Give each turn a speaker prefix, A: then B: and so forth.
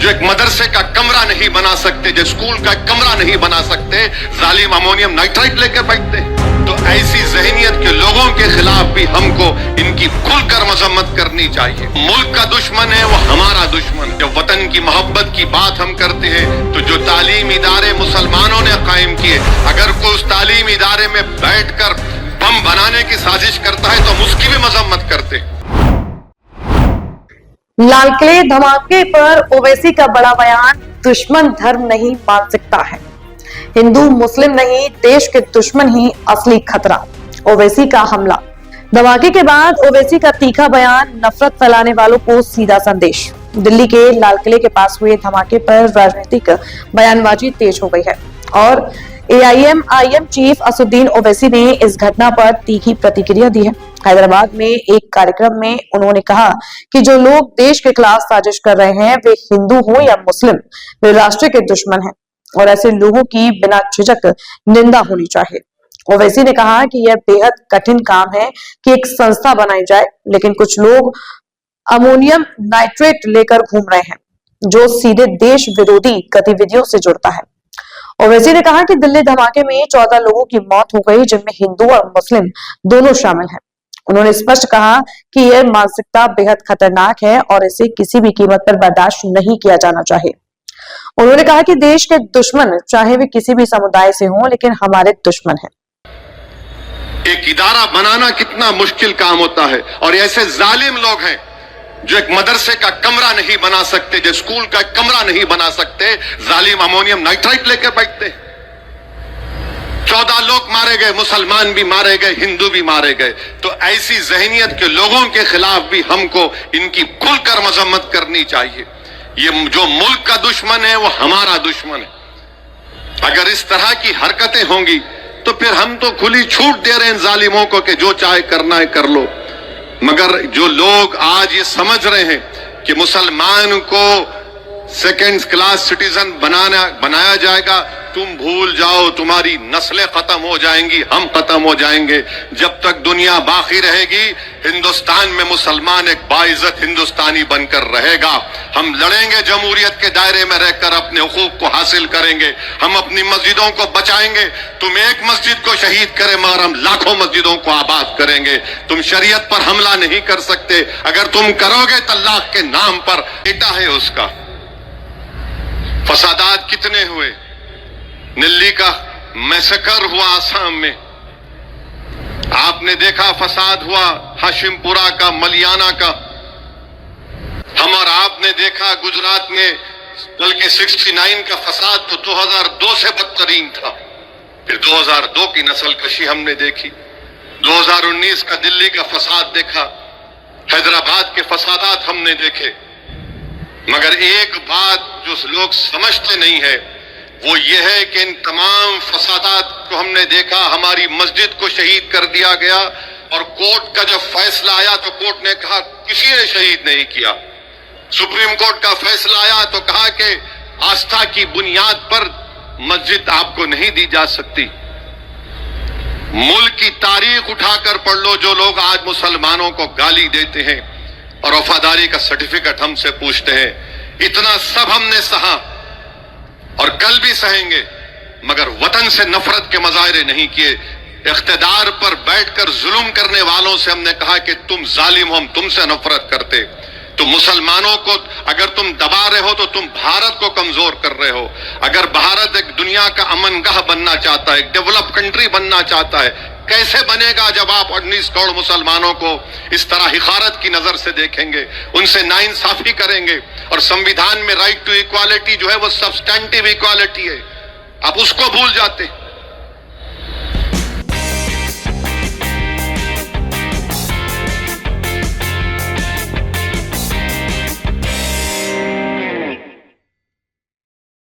A: जो एक मदरसे का कमरा नहीं बना सकते, जो स्कूल का कमरा नहीं बना सकते, जालिम अमोनियम नाइट्राइट लेकर बैठते। तो ऐसी जहनियत के लोगों के खिलाफ भी हमको इनकी खुलकर मजम्मत करनी चाहिए। मुल्क का दुश्मन है वो हमारा दुश्मन। जब वतन की मोहब्बत की बात हम करते हैं तो जो तालीम इदारे मुसलमानों ने कायम किए, अगर कोई उस तालीम इदारे में बैठकर बम बनाने की साजिश करता है तो हम उसकी भी मजम्मत करते हैं।
B: लाल किले धमाके पर ओवैसी का बड़ा बयान, दुश्मन धर्म नहीं मानसिकता है, हिंदू मुस्लिम नहीं देश के दुश्मन ही असली खतरा। ओवैसी का हमला। धमाके के बाद ओवैसी का तीखा बयान, नफरत फैलाने वालों को सीधा संदेश। दिल्ली के लाल किले के पास हुए धमाके पर राजनीतिक बयानबाजी तेज हो गई है और AIM चीफ असदुद्दीन ओवैसी ने इस घटना पर तीखी प्रतिक्रिया दी है। हैदराबाद में एक कार्यक्रम में उन्होंने कहा कि जो लोग देश के खिलाफ साजिश कर रहे हैं वे हिंदू हो या मुस्लिम, वे राष्ट्र के दुश्मन हैं और ऐसे लोगों की बिना झिझक निंदा होनी चाहिए। ओवैसी ने कहा कि यह बेहद कठिन काम है कि एक संस्था बनाई जाए, लेकिन कुछ लोग अमोनियम नाइट्रेट लेकर घूम रहे हैं जो सीधे देश विरोधी गतिविधियों से जुड़ता है। ओवैसी ने कहा कि दिल्ली धमाके में 14 लोगों की मौत हो गई, जिनमें हिंदू और मुस्लिम दोनों शामिल हैं। उन्होंने स्पष्ट कहा कि यह मानसिकता बेहद खतरनाक है और इसे किसी भी कीमत पर बर्दाश्त नहीं किया जाना चाहिए। उन्होंने कहा कि देश के दुश्मन चाहे वे किसी भी समुदाय से हों, लेकिन हमारे दुश्मन हैं।
A: एक इदारा बनाना कितना मुश्किल काम होता है और ऐसे जालिम लोग हैं जो एक मदरसे का कमरा नहीं बना सकते, जो स्कूल का कमरा नहीं बना सकते, जालिम अमोनियम नाइट्राइट लेकर बैठते। 14 लोग मारे गए, मुसलमान भी मारे गए, हिंदू भी मारे गए। तो ऐसी जहनियत के लोगों के खिलाफ भी हमको इनकी खुलकर मजम्मत करनी चाहिए। ये जो मुल्क का दुश्मन है वो हमारा दुश्मन है। अगर इस तरह की हरकतें होंगी तो फिर हम तो खुली छूट दे रहे हैं जालिमों को कि जो चाहे करना है कर लो। मगर जो लोग आज ये समझ रहे हैं कि मुसलमान को सेकेंड क्लास सिटीजन बनाया जाएगा, तुम भूल जाओ, तुम्हारी नस्लें खत्म हो जाएंगी, हम खत्म हो जाएंगे। जब तक दुनिया बाकी रहेगी हिंदुस्तान में मुसलमान एक बाइज्जत हिंदुस्तानी बनकर रहेगा। हम लड़ेंगे, जमहूरियत के दायरे में रहकर अपने हुकूक को हासिल करेंगे, हम अपनी मस्जिदों को बचाएंगे। तुम एक मस्जिद को शहीद करे मगर हम लाखों मस्जिदों को आबाद करेंगे। तुम शरीयत पर हमला नहीं कर सकते, अगर तुम करोगे तलाक के नाम पर बेटा है उसका। फसादात कितने हुए, दिल्ली का मैसेकर हुआ आसाम में, आपने देखा फसाद हुआ हाशिमपुरा का, मलियाना का। हम और आपने देखा गुजरात में बल्कि 69 का फसाद तो 2002 से बदतरीन था। फिर 2002 की नस्लकशी हमने देखी, 2019 का दिल्ली का फसाद देखा, हैदराबाद के फसादात हमने देखे। मगर एक बात जो लोग समझते नहीं है वो ये है कि इन तमाम फसादात को हमने देखा, हमारी मस्जिद को शहीद कर दिया गया और कोर्ट का जब फैसला आया तो कोर्ट ने कहा किसी ने शहीद नहीं किया। सुप्रीम कोर्ट का फैसला आया तो कहा कि आस्था की बुनियाद पर मस्जिद आपको नहीं दी जा सकती। मुल्क की तारीख उठाकर पढ़ लो, जो लोग आज मुसलमानों को गाली देते हैं और वफादारी का सर्टिफिकेट हमसे पूछते हैं, इतना सब हमने सहा और कल भी सहेंगे, मगर वतन से नफरत के मजाहरे नहीं किए। इख्तिदार पर बैठकर जुल्म करने वालों से हमने कहा कि तुम जालिम हो, हम तुमसे नफरत करते। तो मुसलमानों को अगर तुम दबा रहे हो तो तुम भारत को कमजोर कर रहे हो। अगर भारत एक दुनिया का अमनगाह बनना चाहता है, एक डेवलप कंट्री बनना चाहता है, कैसे बनेगा जब आप 19 करोड़ मुसलमानों को इस तरह हिकारत की नजर से देखेंगे, उनसे नाइंसाफी करेंगे। और संविधान में राइट टू इक्वालिटी जो है वो सब्सटेंटिव इक्वालिटी है, आप उसको भूल जाते।